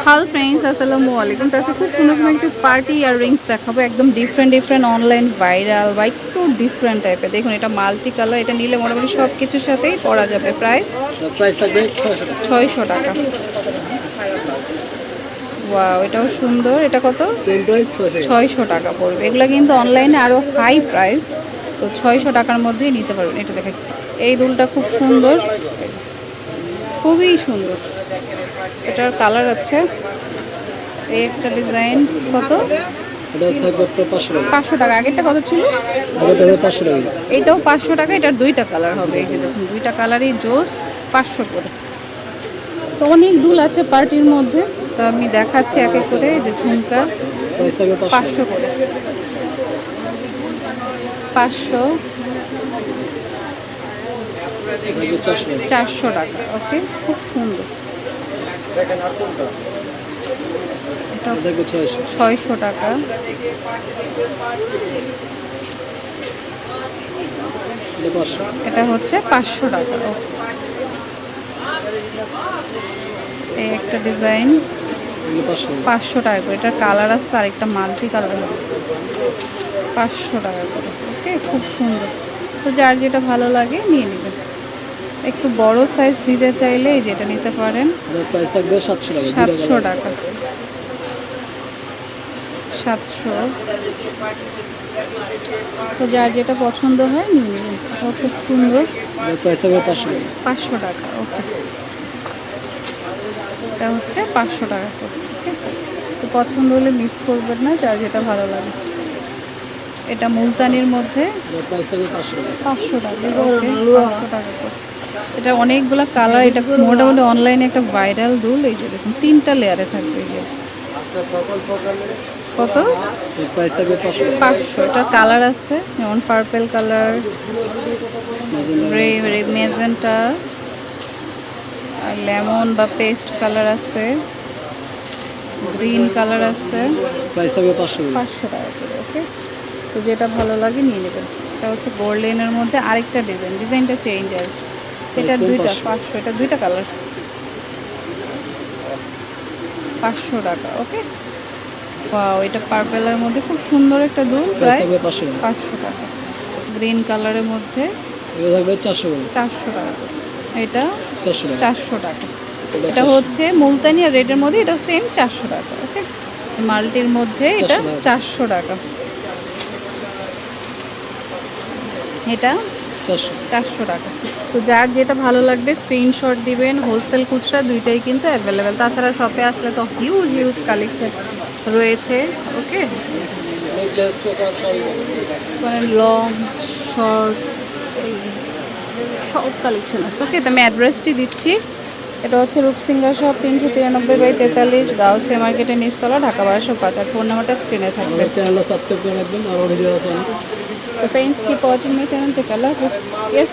Hello friends, আসসালামু আলাইকুম। তো আজকে খুব সুন্দর সুন্দর একটু পার্টি ইয়াররিংস দেখাবো, একদম ডিফারেন্ট অনলাইন ভাইরাল বা একটু ডিফারেন্ট টাইপের। দেখুন, এটা মাল্টি কালার, এটা নিলে মোটামুটি সব কিছুর সাথেই পরা যাবে। প্রাইস প্রাইস থাকবে 600 টাকা। ওয়াও, এটাও সুন্দর। এটা কত? সেম প্রাইস 600 600 টাকা পড়বে। এগুলো কিন্তু অনলাইনে আরও হাই প্রাইস, তো 600 টাকার মধ্যেই নিতে পারবেন। এটা দেখেন, এই দুলটা খুব সুন্দর, খুবই সুন্দর। এটার কালার আছে, এই একটা ডিজাইন। কত? এটা থাকবে 500 টাকা। 500 টাকা। আগেরটা কত ছিল? আগেরটা 500 টাকা। এইটাও 500 টাকা। এটার দুইটা কালার হবে। এই যে দেখুন, দুইটা কালারই জোস, 500 করে। তো অনেক দুল আছে পার্টির মধ্যে, তো আমি দেখাচ্ছি এক এক করে। এই যে ঝুমকা, প্রাইস থাকবে 500 করে। 500, 400 টাকা। ওকে, খুব সুন্দর। এটা থাকবে 600 600 টাকা। এটা 500 এটা হচ্ছে 500 টাকা। এই একটা ডিজাইন, এটা 500 500 টাকা করে। এটার কালার আছে, আর একটা মাল্টি কালার হবে, 500 টাকা করে। ওকে, খুব সুন্দর। তো যার যেটা ভালো লাগে নিয়ে নেবেন। একটু বড় সাইজ নিতে চাইলে এই যেটা নিতে পারেন। এটা প্রাইস থাকবে 700 টাকা। 700 টাকা। 700। তো যার যেটা পছন্দ হয় নিয়ে নেবেন। এটাও খুব সুন্দর। এটা প্রাইস থাকবে 500 টাকা। 500 টাকা। ওকে, এটা হচ্ছে 500 টাকা করে। ওকে, তো পছন্দ হলে মিস করবেন না, যার যেটা ভালো লাগে। এটা মুলতানির মধ্যে এটা প্রাইস থাকবে 500 টাকা। 500 টাকা। ওকে, 500 টাকা করে। এটা অনেকগুলো কালার। এটা মোটামুটি অনলাইনে একটা ভাইরাল দুল। এই যে দেখুন, 3টা লেয়ারে থাকবে। এই যে কত? এর প্রাইস থাকবে 500 টাকা। 500। এটার কালার আছে, যেমন পার্পেল কালার, মেজেন্টা, আর লেমন বা পেস্ট কালার আছে, গ্রিন কালার আছে। প্রাইস থাকবে 500 টাকা। 500 টাকা করে। ওকে, তো যেটা ভালো লাগে নিয়ে নেবেন। এটা হচ্ছে গোল্ডেনের মধ্যে আরেকটা ডিজাইন, ডিজাইনটা চেঞ্জ আর এটার দুইটা 500। এটা দুইটা কালার, 500 টাকা। ওকে, ওয়াও, এটা পার্পেলের মধ্যে খুব সুন্দর একটা দুল। প্রাইস প্রাইস থাকবে 500 টাকা। 500 টাকা। গ্রিন কালারের মধ্যে এটা থাকবে 400 টাকা। 400 টাকা করে। এটা 400 টাকা। 400 টাকা। এটা হচ্ছে মুলতানি আর রেডের মধ্যে, এটাও সেম 400 টাকা। ওকে, মাল্টির মধ্যে এটা 400 টাকা। এটা 400 টাকা। তো যার যেটা ভালো লাগবে স্ক্রিনশট দিবেন। হোলসেল খুচরা দুইটাই কিন্তু অ্যাভেলেবেল। তাছাড়া শপে আসলে তো হিউজ হিউজ কালেকশন রয়েছে। ওকে, নেকলেস চোকার সবই মানে লং, শর্ট, সব কালেকশন আছে। ওকে, তো আমি অ্যাড্রেসটি দিচ্ছি। এটা হচ্ছে রূপসিঙ্গা শপ, 393/43, গাউসিয়া মার্কেটের নিচতলা, ঢাকা 1205। ফোন নাম্বারটা স্ক্রিনে থাকবে। আমাদের চ্যানেলটা সাবস্ক্রাইব করে রাখবেন, আর ভিডিও আছে অনেক। তো friends, keep watching my channel. Take care. আল্লাহ হাফেজ। ইয়েস,